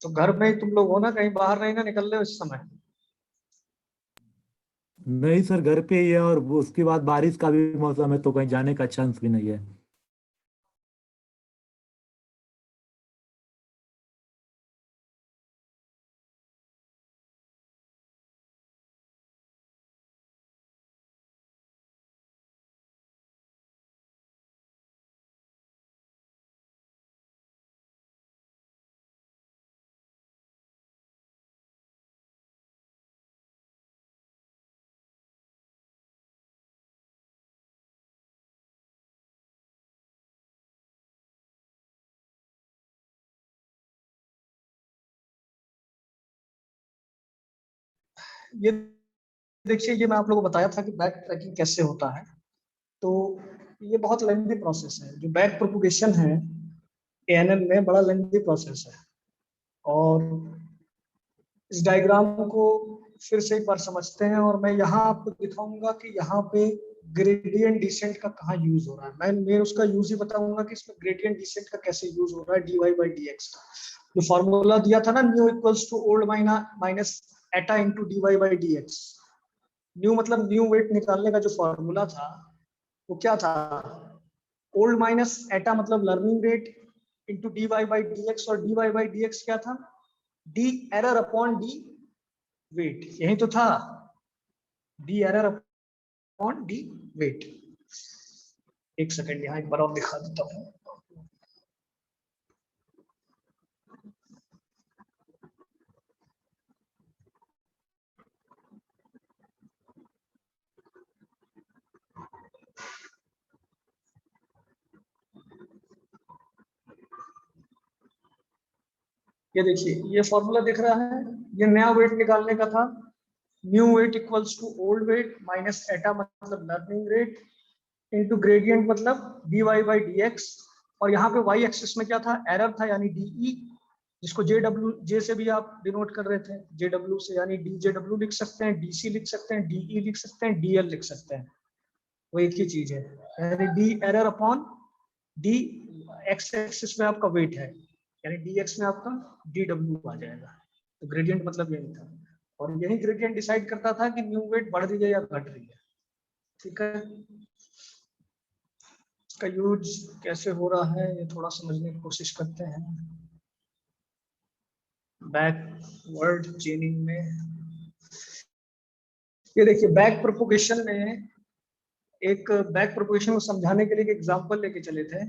तो घर में ही तुम लोग हो ना, कहीं बाहर नहीं ना निकल रहे हो इस समय? नहीं सर, घर पे ही है, और उसके बाद बारिश का भी मौसम है तो कहीं जाने का चांस भी नहीं है। ये देखिए, ये मैं आप लोगों को बताया था कि बैक ट्रैकिंग कैसे होता है। तो ये बहुत लेंथी प्रोसेस है, जो बैक प्रोपगेशन है एएनएन में, बड़ा लेंथी प्रोसेस है। और इस डायग्राम को फिर से एक बार समझते हैं, और मैं यहाँ आपको दिखाऊंगा कि यहाँ पे ग्रेडियंट डिसेंट का कहाँ यूज हो रहा है। मैं उसका यूज ही बताऊंगा कि इसमें ग्रेडियंट डिसेंट का कैसे यूज हो रहा है dy बाई dx का। जो फॉर्मूला दिया था ना, new equals to old minus eta into dy by dx। New मतलब न्यू वेट निकालने का जो फॉर्मूला था वो क्या था? ओल्ड माइनस एटा मतलब learning rate into dy by dx, और dy बाई dx क्या था? D error upon d weight, यही तो था। D error upon d weight. एक सेकंड, यहाँ एक बार और दिखा देता हूँ। ये देखिए, ये फॉर्मूला दिख रहा है। ये नया वेट निकालने का था। New weight equals to old weight minus eta मतलब लर्निंग रेट इंटू ग्रेडियंट मतलब D Y by D X. और यहाँ पे वाई एक्सिस में क्या था? एरर था, यानी डीई, जिसको जे डब्ल्यू जे से भी आप डिनोट कर रहे थे, जे डब्ल्यू से, यानी डी जे डब्ल्यू लिख सकते हैं, डीसी लिख सकते हैं, डीई लिख सकते हैं, डीएल लिख सकते हैं। वो एक ही चीज है, यानी D error upon D x axis में आपका वेट है, यानी डी एक्स में आपका डी डब्ल्यू आ जाएगा। तो ग्रेडियंट मतलब यही था, और यही ग्रेडियंट डिसाइड करता था कि न्यू वेट बढ़ रही है या घट रही है। ठीक है, इसका यूज कैसे हो रहा है ये थोड़ा समझने की कोशिश करते हैं। बैकवर्ड चेनिंग में ये देखिए, बैक प्रोपोगेशन में एक बैक प्रोपोगेशन को समझाने के लिए एक एग्जांपल लेके चले थे,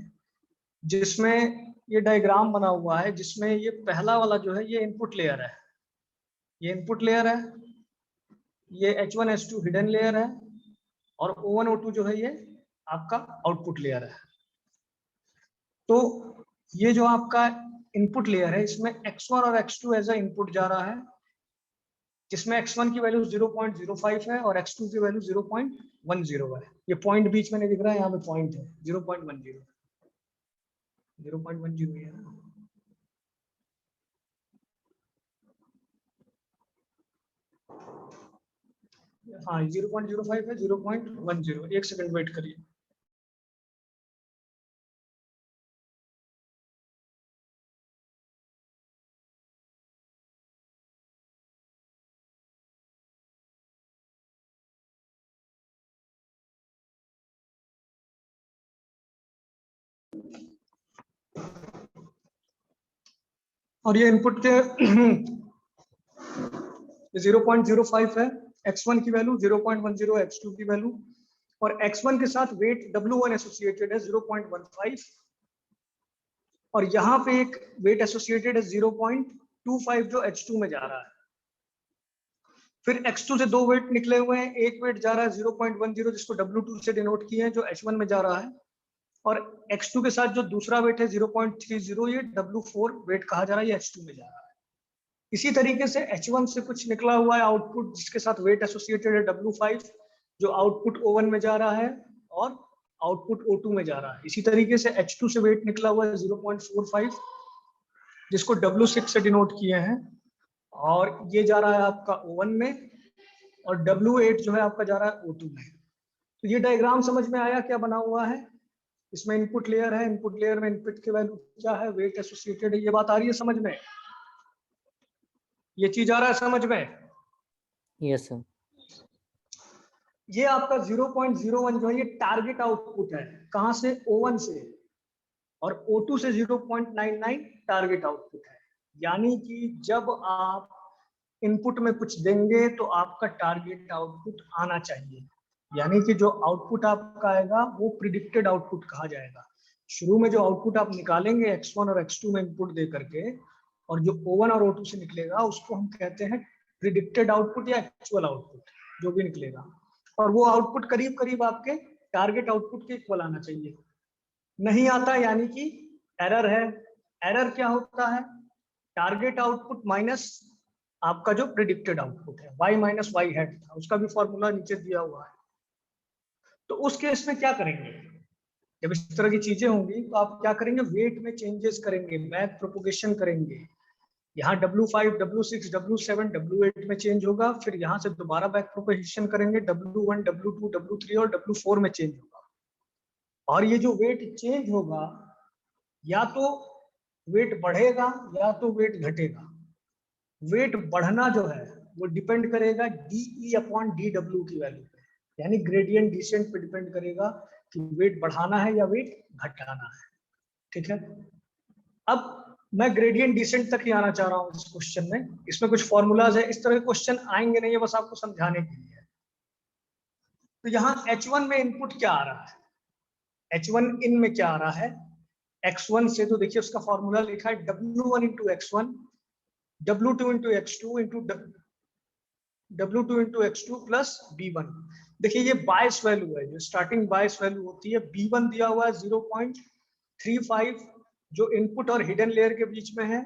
जिसमें ये डायग्राम बना हुआ है, जिसमें ये पहला वाला जो है ये इनपुट लेयर है। ये इनपुट लेयर है, ये H1 H2 हिडन लेयर है, और O1 O2 जो है ये आपका आउटपुट लेयर है। तो ये जो आपका इनपुट लेयर है, इसमें X1 और X2 एज ए इनपुट जा रहा है, जिसमें X1 की वैल्यू 0.05 है और X2 की वैल्यू 0.10 है। ये पॉइंट बीच में नहीं दिख रहा है, यहाँ पे पॉइंट है 0.10, 0.10 है ना। हाँ, 0.05 है, 0.10। एक सेकंड वेट करिए। और ये इनपुट के 0.05 है, X1 की वैल्यू 0.10, X2 की वैल्यू, और X1 के साथ वेट W1 एसोसिएटेड है 0.15, और यहाँ पे एक वेट एसोसिएटेड है 0.25 जो H2 में जा रहा है। फिर X2 से दो वेट निकले हुए हैं, एक वेट जा रहा है 0.10 जिसको W2 से डिनोट किए हैं, जो H1 में जा रहा है, और X2 के साथ जो दूसरा वेट है 0.30, ये W4 वेट कहा जा रहा है, ये H2 में जा रहा है। इसी तरीके से H1 से कुछ निकला हुआ है आउटपुट, जिसके साथ वेट एसोसिएटेड है W5, जो आउटपुट O1 में जा रहा है और आउटपुट O2 में जा रहा है। इसी तरीके से H2 से वेट निकला हुआ है 0.45, जिसको W6 से डिनोट किए हैं, और ये जा रहा है आपका O1 में, और W8 जो है आपका जा रहा है O2 में। तो ये डायग्राम समझ में आया क्या बना हुआ है? इसमें इनपुट लेयर है, इनपुट लेयर में इनपुट की वैल्यू क्या है, वेट एसोसिएटेड है, ये बात आ रही है समझ में? ये चीज आ रहा है समझ में? Yes sir. ये आपका 0.01 जो है ये टारगेट आउटपुट है, कहां से? O1 से, और O2 से 0.99 टारगेट आउटपुट है। यानी कि जब आप इनपुट में कुछ देंगे तो आपका टारगेट आउटपुट आना चाहिए, यानी कि जो आउटपुट आपका आएगा वो प्रिडिक्टेड आउटपुट कहा जाएगा। शुरू में जो आउटपुट आप निकालेंगे X1 और X2 में इनपुट दे करके, और जो O1 और O2 से निकलेगा उसको हम कहते हैं प्रिडिक्टेड आउटपुट या एक्चुअल आउटपुट, जो भी निकलेगा। और वो आउटपुट करीब करीब आपके टारगेट आउटपुट के इक्वल आना चाहिए। नहीं आता यानी कि एरर है। एरर क्या होता है? टारगेट आउटपुट माइनस आपका जो प्रिडिक्टेड आउटपुट है, y माइनस वाई हैट था, उसका भी फॉर्मूला नीचे दिया हुआ है। तो उस केस में क्या करेंगे? जब इस तरह की चीजें होंगी तो आप क्या करेंगे? वेट में चेंजेस करेंगे, बैक प्रोपोगेशन करेंगे। यहाँ W5, W6, W7, W8 में चेंज होगा, फिर यहाँ से दोबारा बैक प्रोपोगेशन करेंगे, W1, W2, W3 और W4 में चेंज होगा। और ये जो वेट चेंज होगा, या तो वेट बढ़ेगा या तो वेट घटेगा। वेट बढ़ना जो है वो डिपेंड करेगा DE अपॉन DW की वैल्यू पे, यानी ग्रेडियंट डिसेंट पे डिपेंड करेगा कि वेट बढ़ाना है या वेट घटाना है। ठीक है, अब मैं ग्रेडियंट डिसेंट तक ही आना चाह रहा हूँ इस क्वेश्चन में। इसमें कुछ फॉर्मूलाज है, इस तरह के क्वेश्चन आएंगे नहीं है, बस आपको समझाने के लिए। तो यहाँ H1 में इनपुट क्या आ रहा है? H1 इन में क्या आ रहा है? X1 से तो देखिए उसका फॉर्मूला लिखा है W1 into X1, W2 into X2 into W2 into X2 plus B1। देखिए ये बायस वैल्यू है, जो स्टार्टिंग बायस वैल्यू होती है। B1 दिया हुआ है 0.35 जो इनपुट और हिडन लेयर के बीच में है,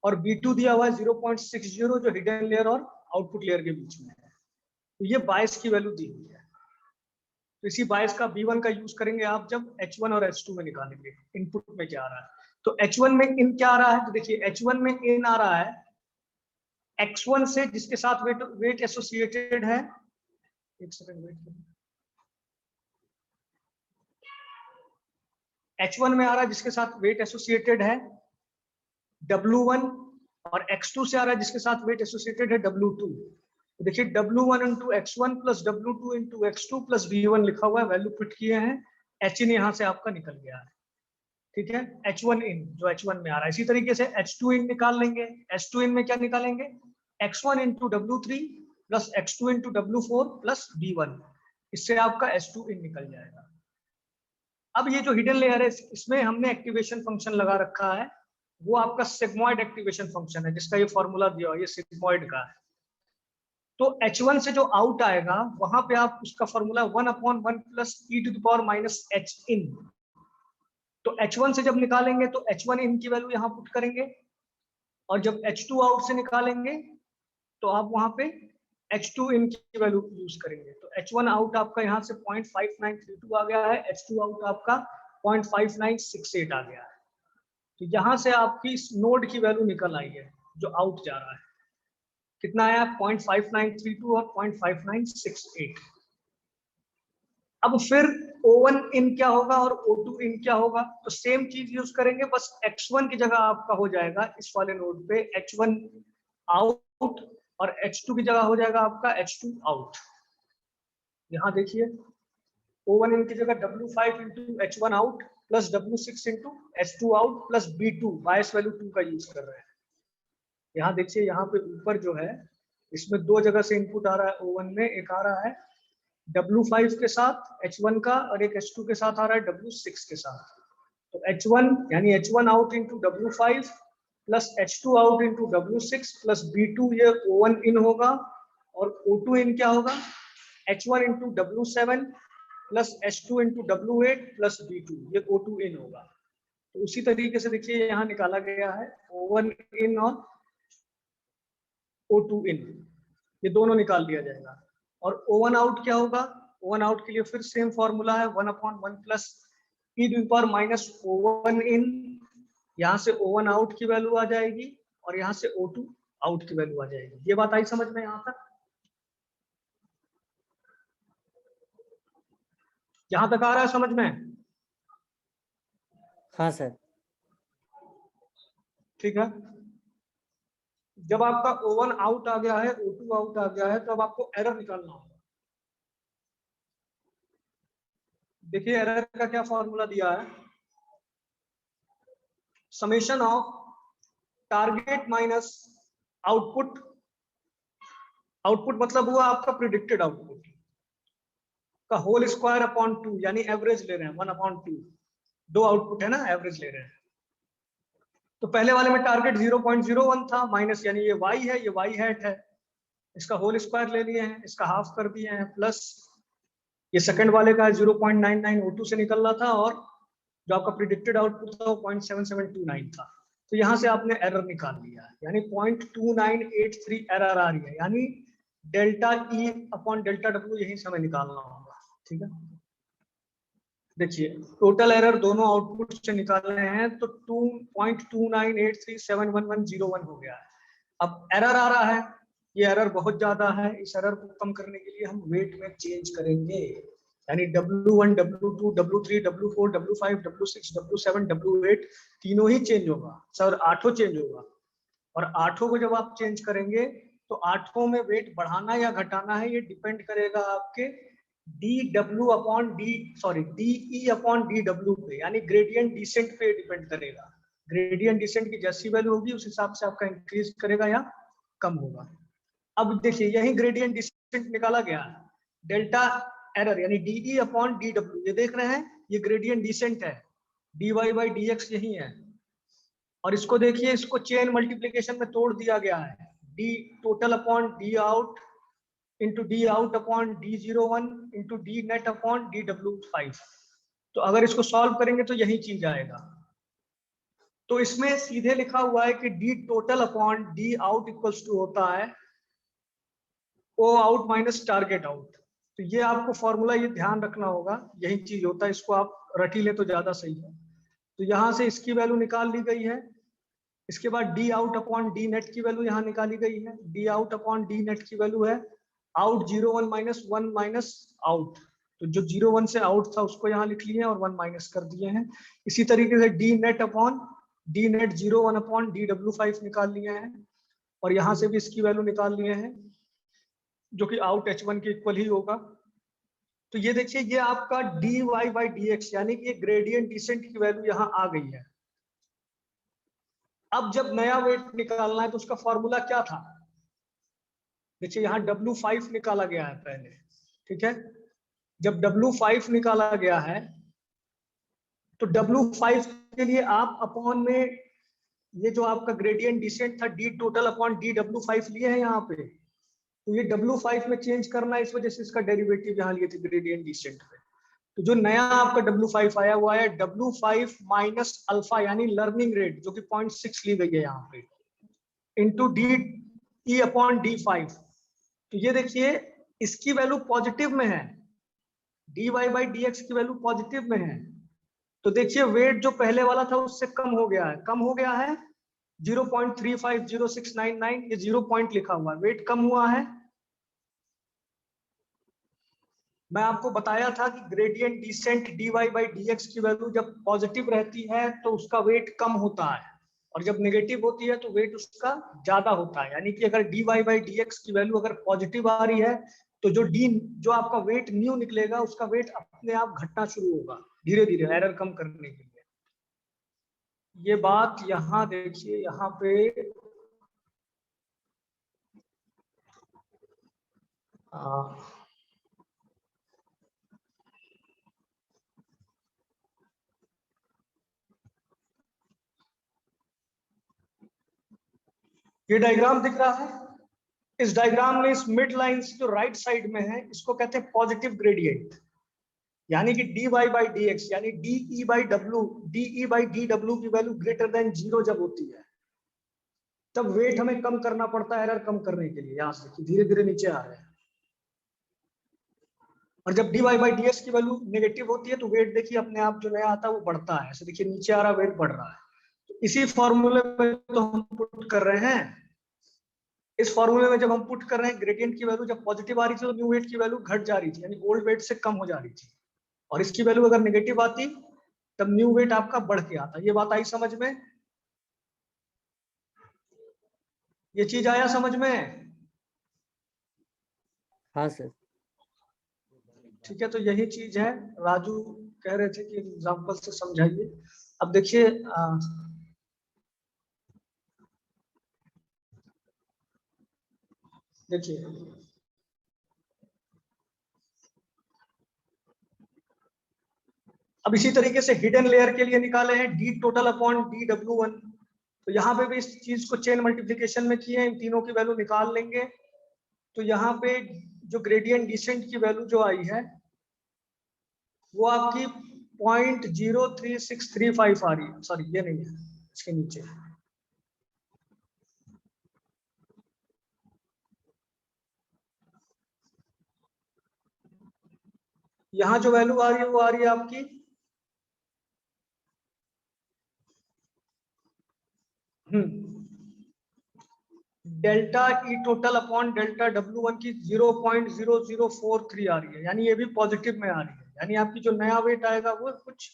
और B2 दिया हुआ है 0.60 जो हिडन लेयर और आउटपुट लेयर के बीच में है। तो ये बायस की वैल्यू दी हुई है। तो इसी बायस का B1 का यूज करेंगे आप जब H1 और H2 में निकालेंगे इनपुट में क्या आ रहा है। तो H1 में इन क्या आ रहा है? तो देखिए H1 में इन आ रहा है X1 से जिसके साथ वेट एसोसिएटेड है। एक सेकंड वेट करिए। H1 में आ रहा है जिसके साथ वेट एसोसिएटेड है W1, और X2 से आ रहा है जिसके साथ वेट एसोसिएटेड है W2। तो देखिए W1 into X1 plus W2 into X2 plus B1 लिखा हुआ है, वैल्यू पुट किए हैं, H इन यहाँ से आपका निकल गया है। ठीक है, H1 इन जो H1 में आ रहा है। इसी तरीके से H2 इन निकाल लेंगे। H2 इन में क्या निकालेंगे? X1 into W3 plus X2 into W4 plus B1, इससे आपका H2 इन निकल जाएगा। अब ये जो हिडन लेयर है इसमें हमने एक्टिवेशन फंक्शन लगा रखा है, वो आपका सिग्मॉइड एक्टिवेशन फंक्शन है, जिसका ये फॉर्मूला दिया हुआ है, ये सिग्मॉइड का है। तो H1 से जो आउट आएगा वहां पे आप उसका formula 1/1 plus e to the power minus H in. तो H1 से जब निकालेंगे तो H1 इन की वैल्यू यहाँ पुट करेंगे, और जब H2 आउट से निकालेंगे तो आप वहां पे H2 इन की वैल्यू यूज करेंगे। तो H1 आउट आपका यहाँ से 0.5932 आ गया है, H2 आउट आपका 0.5968 आ गया है। तो यहाँ से आपकी इस नोड की वैल्यू निकल आई है जो आउट जा रहा है। कितना आया? 0.5932 और 0.5968। अब फिर O1 इन क्या होगा और O2 इन क्या होगा? तो सेम चीज यूज करेंगे, बस X1 की जगह आपका हो जाएगा इस वाले नोड पे H1 आउट, और H2 की जगह हो जाएगा आपका H2 आउट। यहां देखिए O1 इन की जगह W5 into H1 out plus W6 into H2 out plus B2 बायस वैल्यू 2 का यूज कर रहे हैं। यहाँ देखिए यहाँ पे ऊपर जो है इसमें दो जगह से इनपुट आ रहा है O1 में, एक आ रहा है W5 के साथ H1 का, और एक H2 के साथ आ रहा है W6 के साथ। तो H1 यानी H1 out into W5 plus H2 out into W6 plus B2 ये O1 इन होगा, और O2 इन क्या होगा? H1 into W7 plus H2 into W8 plus B2 ये O2 इन होगा। तो उसी तरीके से देखिए यहाँ निकाला गया है O1 इन और O2 इन, ये दोनों निकाल दिया जाएगा। और O1 आउट क्या होगा? O1 आउट के लिए फिर सेम फॉर्मूला है 1/1 plus e to the power minus O1 इन। यहाँ से O1 आउट की वैल्यू आ जाएगी और यहाँ से O2 आउट की वैल्यू आ जाएगी। ये बात आई समझ में यहाँ तक? यहाँ तक आ रहा है समझ में? हाँ सर। ठीक है, जब आपका O1 आउट आ गया है, O2 आउट आ गया है, तो अब आपको एरर निकालना होगा। देखिए एरर का क्या फॉर्मूला दिया है, summation of target minus output, output मतलब हुआ आपका प्रिडिक्टेड आउटपुट का होल स्क्वायर अपॉन 2, यानी एवरेज ले रहे हैं 1/2, दो आउटपुट है ना, एवरेज ले रहे हैं। तो पहले वाले में टारगेट 0.01 था, माइनस यानी ये y है, ये y हैट है, इसका होल स्क्वायर ले लिए हैं, इसका हाफ कर दिए हैं, प्लस ये सेकंड वाले का 0.99 O2 से निकल रहा था, और जो आपका प्रिडिक्टेड आउटपुट था वो 0.7729 था। तो यहाँ से आपने एरर निकाल लिया है, यानी 0.2983 एरर आ रही है, यानी delta E upon delta W यही से हमें निकालना होगा। ठीक है, देखिए टोटल एरर दोनों आउटपुट से निकाल रहे हैं, तो 2.2983711101 हो गया है। अब एरर आ रहा है, ये एरर बहुत ज्यादा है, इस एरर को कम करने के लिए हम वेट में चेंज करेंगे, यानी W1, W2, W3, W4, W5, W6, W7, W8 तीनों ही चेंज होगा सर, 8 चेंज होगा। और 8 को जब आप चेंज करेंगे तो 8 में वेट बढ़ाना या घटाना है, ये डिपेंड करेगा आपके DW upon DE upon DW पे, यानी ग्रेडियंट डिसेंट पे डिपेंड करेगा। ग्रेडियंट डिसेंट की जैसी वैल्यू होगी उस हिसाब से आपका इंक्रीज करेगा या कम होगा। अब देखिए यही ग्रेडियंट डिसेंट निकाला गया है, डेल्टा एरर यानी DE अपॉन DW, ये देख रहे हैं ये ग्रेडियंट डिसेंट है, dy/dx यही है। और इसको देखिए, इसको चेन मल्टीप्लिकेशन में तोड़ दिया गया है, d total upon d out into d out upon d01 into d net upon dw5। तो अगर इसको सॉल्व करेंगे तो यही चीज आएगा। तो इसमें सीधे लिखा हुआ है कि d total upon d out equals to होता है O out minus target out. तो ये आपको फॉर्मूला ये ध्यान रखना होगा, यही चीज होता है, इसको आप रट ही ले तो ज्यादा सही है। तो यहाँ से इसकी वैल्यू निकाल ली गई है, इसके बाद D out upon D net की वैल्यू यहाँ निकाली गई है, D out upon D net की वैल्यू है आउट 0 1 माइनस 1 माइनस आउट, तो जो 0 1 से आउट था उसको यहाँ लिख लिए और 1 माइनस कर दिए हैं। इसी तरीके से D net upon D net 0 1 upon DW5 निकाल लिए हैं, और यहाँ से भी इसकी वैल्यू निकाल लिए हैं जो कि आउट H1 के इक्वल ही होगा। तो ये देखिए ये आपका dy/dx यानी कि ग्रेडियंट डिसेंट की वैल्यू यहाँ आ गई है। अब जब नया वेट निकालना है तो उसका फॉर्मूला क्या था, देखिए यहाँ W5 निकाला गया है पहले। ठीक है, जब W5 निकाला गया है तो W5 के लिए आप अपॉन में ये जो आपका ग्रेडियंट डिसेंट था D टोटल अपॉन DW5 लिए हैं यहाँ पे, तो ये W5 में चेंज करना है, इस वजह से इसका डेरिवेटिव यहाँ लिए थे ग्रेडियंट डिसेंट पे। तो जो नया आपका W5 आया वो आया W5 माइनस अल्फा यानी लर्निंग रेट जो कि 0.6 ली गई है यहाँ पे, इंटू DE अपॉन D5। तो ये देखिए इसकी वैल्यू पॉजिटिव में है, dy/dx की वैल्यू पॉजिटिव में है। तो देखिए वेट जो पहले वाला था उससे कम हो गया है, कम हो गया है 0.350699, ये 0 पॉइंट लिखा हुआ है, वेट कम हुआ है। मैं आपको बताया था कि ग्रेडियंट डिसेंट dy/dx की वैल्यू जब पॉजिटिव रहती है तो उसका वेट कम होता है, और जब नेगेटिव होती है तो वेट उसका ज्यादा होता है। यानी कि अगर dy/dx की वैल्यू अगर पॉजिटिव आ रही है तो जो आपका वेट न्यू निकलेगा उसका वेट अपने आप घटना शुरू होगा धीरे धीरे एरर कम करने के लिए। ये बात यहाँ देखिए, यहाँ पे ये डायग्राम दिख रहा है, इस डायग्राम में इस मिड लाइन से जो राइट साइड में है इसको कहते हैं पॉजिटिव ग्रेडियंट, यानी कि dy/dx यानी DE/dw की वैल्यू ग्रेटर देन 0 जब होती है तब वेट हमें कम करना पड़ता है एरर कम करने के लिए। यहां से धीरे धीरे नीचे आ रहे हैं, और जब dy/dx की वैल्यू नेगेटिव होती है तो वेट देखिए अपने आप जो नया आता है वो बढ़ता है, ऐसे देखिए नीचे आ रहा वेट बढ़ रहा है। तो इसी फॉर्मूले में तो हम पुट कर रहे हैं, इस फॉर्मूले में जब हम पुट कर रहे हैं ग्रेडियंट की वैल्यू जब पॉजिटिव आ रही थी तो न्यू वेट की वैल्यू घट जा रही थी, यानी ओल्ड वेट से कम हो जा रही थी, और इसकी वैल्यू अगर नेगेटिव आती तब न्यू वेट आपका बढ़ के आता। ये बात आई समझ में? ये चीज आया समझ में? हाँ सर। ठीक है, तो यही चीज है। राजू कह रहे थे कि एग्जाम्पल से समझाइए। अब देखिए देखिए अब इसी तरीके से हिडन लेयर के लिए निकाले हैं D total upon D W1। तो यहाँ पे भी इस चीज को चेन मल्टीप्लिकेशन में किए, इन तीनों की वैल्यू निकाल लेंगे। तो यहाँ पे जो ग्रेडियंट डिसेंट की वैल्यू जो आई है वो आपकी 0.03635 आ रही है। सॉरी ये नहीं है, इसके नीचे यहाँ जो वैल्यू आ रही है वो आ रही है आपकी delta E total upon delta W1 की 0.0043 आ रही है, यानी ये भी पॉजिटिव में आ रही है, यानी आपकी जो नया वेट आएगा वो कुछ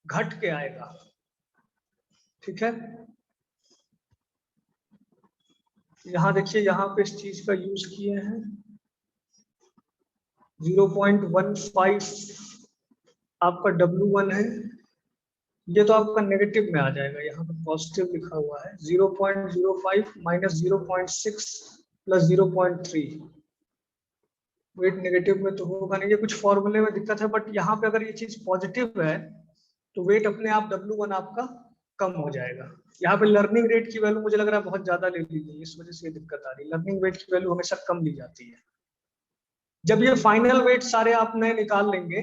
घट के आएगा। ठीक है, यहाँ देखिए यहाँ पे इस चीज का यूज किए हैं 0.15 आपका W1 है, ये तो आपका नेगेटिव में आ जाएगा, यहाँ पे पॉजिटिव लिखा हुआ है 0.05 माइनस 0.6 प्लस 0.3। वेट नेगेटिव में तो होगा नहीं, ये कुछ फॉर्मूले में दिक्कत है, बट यहाँ पे अगर ये चीज पॉजिटिव है तो वेट अपने आप W1 आपका कम हो जाएगा। यहाँ पे लर्निंग रेट की वैल्यू मुझे लग रहा है बहुत ज्यादा ले ली गई, इस वजह से ये दिक्कत आ रही है। लर्निंग वेट की वैल्यू हमेशा कम ली जाती है। जब ये फाइनल वेट सारे आप नए निकाल लेंगे,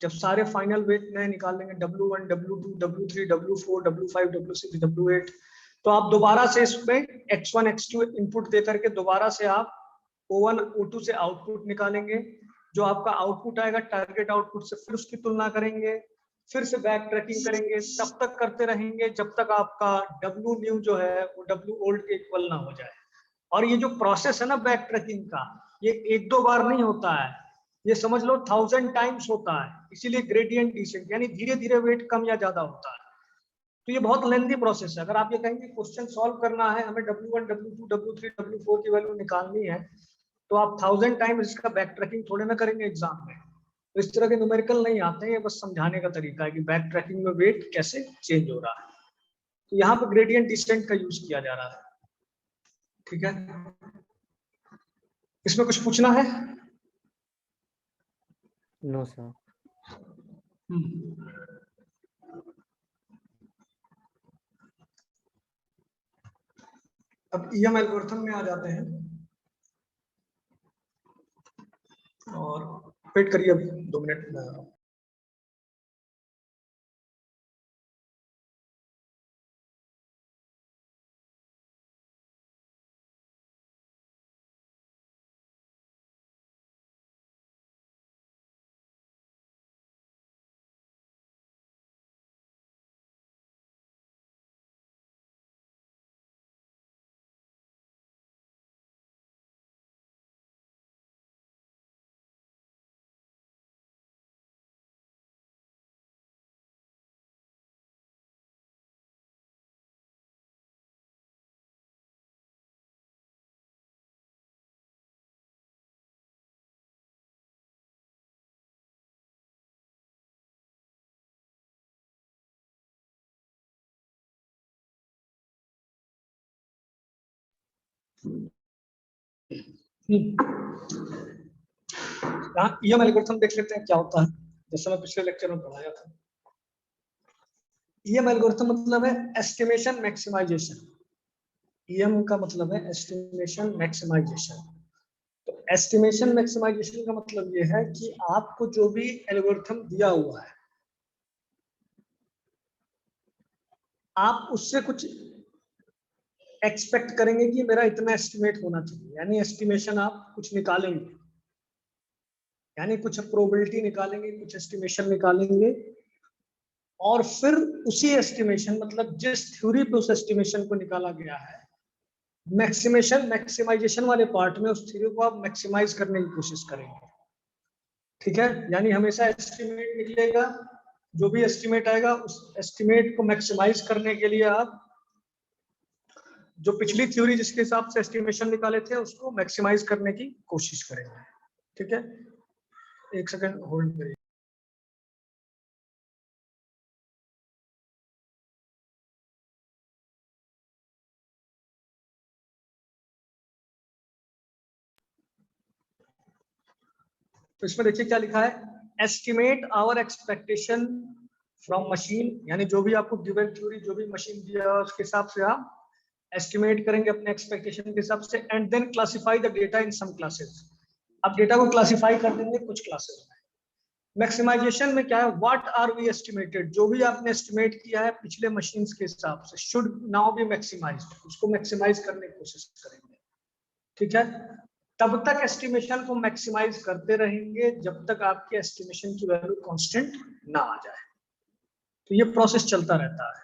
जब सारे फाइनल वेट नए निकाल लेंगे W1 W2 W3 W4 W5 W6 W8, तो आप दोबारा से इसमें X1 X2 इनपुट दे करके दोबारा से आप O1 O2 से आउटपुट निकालेंगे। जो आपका आउटपुट आएगा टारगेट आउटपुट से, फिर उसकी तुलना करेंगे, फिर से बैक ट्रैकिंग करेंगे, तब तक करते रहेंगे जब तक आपका W न्यू जो है वो W ओल्ड के इक्वल ना हो जाए। और ये जो प्रोसेस है ना बैक ट्रैकिंग का, ये एक दो बार नहीं होता है, ये समझ लो 1000 टाइम्स होता है। इसीलिए ग्रेडियंट डिसेंट, यानी धीरे धीरे वेट कम या ज्यादा होता है। तो ये बहुत लेंथी प्रोसेस है। अगर आप ये कहेंगे क्वेश्चन सॉल्व करना है, हमें W1 W2 W3 W4 की वैल्यू निकालनी है, तो आप 1000 टाइम इसका बैक ट्रैकिंग थोड़े ना करेंगे एग्जाम में। तो इस तरह के न्यूमेरिकल नहीं आते हैं, ये बस समझाने का तरीका है कि बैक ट्रैकिंग में वेट कैसे चेंज हो रहा है। तो यहाँ पे ग्रेडियंट डिसेंट का यूज किया जा रहा है। ठीक है, इसमें कुछ पूछना है? No sir. अब EM एल्गोरिथम में आ जाते हैं, और वेट करिए अभी 2 मिनट में। यहाँ EM एल्गोरिथम देख लेते हैं क्या होता है, जैसे मैं पिछले लेक्चर में पढ़ाया था। EM एल्गोरिथम मतलब है एस्टिमेशन मैक्सिमाइजेशन। EM का मतलब है एस्टिमेशन मैक्सिमाइजेशन। तो एस्टिमेशन मैक्सिमाइजेशन का मतलब ये है कि आपको जो भी एल्गोरिथम दिया हुआ है, आप उससे कुछ एक्सपेक्ट करेंगे कि मेरा इतना एस्टिमेट होना चाहिए, यानी एस्टिमेशन आप कुछ निकालेंगे, यानी कुछ प्रोबेबिलिटी निकालेंगे, कुछ एस्टिमेशन निकालेंगे, और फिर उसी एस्टिमेशन मतलब जिस थ्योरी पे उस एस्टिमेशन को निकाला गया है, मैक्सिमाइजेशन वाले पार्ट में उस थ्योरी को आप मैक्सिमाइज करने की कोशिश करेंगे। ठीक है, यानी हमेशा एस्टिमेट निकलेगा, जो भी एस्टिमेट आएगा उस एस्टिमेट को मैक्सिमाइज करने के लिए आप जो पिछली थ्योरी जिसके हिसाब से एस्टिमेशन निकाले थे उसको मैक्सिमाइज करने की कोशिश करेंगे। ठीक है, एक सेकंड होल्ड करिए। तो इसमें देखिए क्या लिखा है, estimate our expectation from machine, यानी जो भी आपको गिवन थ्योरी जो भी मशीन दिया है उसके हिसाब से आप एस्टिमेट करेंगे अपने एक्सपेक्टेशन के हिसाब से, and then classify the data in some classes. आप डेटा को क्लासिफाई कर देंगे कुछ क्लासेस में। मैक्सिमाइजेशन में क्या है, व्हाट आर वी एस्टिमेटेड, जो भी आपने एस्टिमेट किया है पिछले मशीन्स के हिसाब से, शुड नाउ बी मैक्सिमाइज्ड, उसको मैक्सिमाइज करने की कोशिश करेंगे। ठीक है, तब तक एस्टिमेशन को मैक्सिमाइज करते रहेंगे जब तक आपके एस्टिमेशन की वैल्यू कांस्टेंट ना आ जाए। तो ये प्रोसेस चलता रहता है।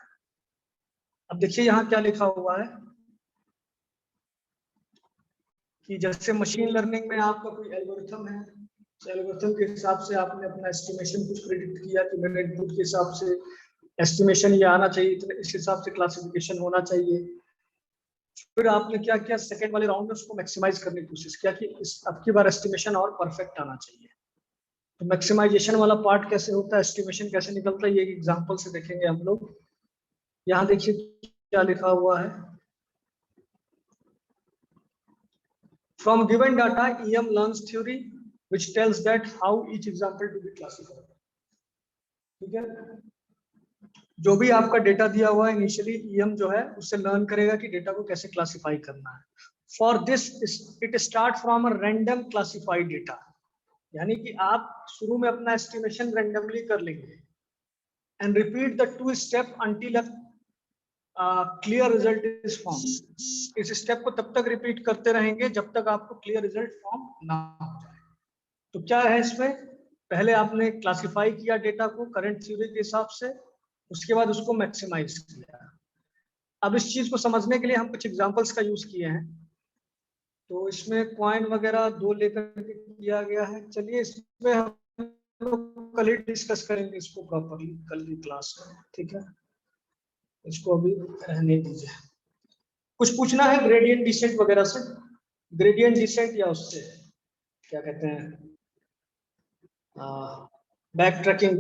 अब देखिए यहाँ क्या लिखा हुआ है कि जैसे मशीन लर्निंग में आपका कोई एल्गोरिथम है, एल्गोरिथम के हिसाब से आपने अपना एस्टिमेशन कुछ प्रेडिक्ट किया कि मेरे इनपुट के हिसाब से एस्टिमेशन ये आना चाहिए, इस हिसाब से क्लासिफिकेशन होना चाहिए। फिर आपने क्या किया, सेकंड वाले राउंड में उसको मैक्सिमाइज करने की कोशिश किया कि इस अब की बार एस्टिमेशन और परफेक्ट आना चाहिए। तो मैक्सिमाइजेशन वाला पार्ट कैसे होता है, एस्टिमेशन कैसे निकलता है, ये एक एग्जांपल से देखेंगे हम लोग। यहाँ देखिए क्या लिखा हुआ है, from given data EM learns theory which tells that how each example to be classified। ठीक है, जो भी आपका डेटा दिया हुआ है इनिशियली EM जो है उससे लर्न करेगा कि डेटा को कैसे क्लासिफाई करना है। For this it start from a random classified data, यानी कि आप शुरू में अपना एस्टिमेशन रैंडमली कर लेंगे and repeat the two step until a clear result is form. इस स्टेप को तब तक रिपीट करते रहेंगे जब तक आपको क्लियर रिजल्ट फॉर्म ना हो जाए। तो क्या है इसमें, पहले आपने क्लासिफाई किया डेटा को करंट थ्योरी के हिसाब से, उसके बाद उसको मैक्सिमाइज किया। अब इस चीज को समझने के लिए हम कुछ एग्जांपल्स का यूज किए हैं। तो इसमें कॉइन वगैरह दो लेकर के किया गया है। चलिए इसमें हम लोग कल ही डिस्कस करेंगे इसको प्रॉपरली कल की क्लास में। ठीक है, इसको अभी रहने दीजिए। कुछ पूछना है ग्रेडियंट डिसेंट वगैरह से, ग्रेडियंट डिसेंट या उससे क्या कहते हैं बैक ट्रैकिंग,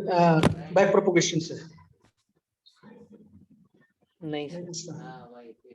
बैक प्रोपोगेशन से नहीं नहीं सर। पूछना है।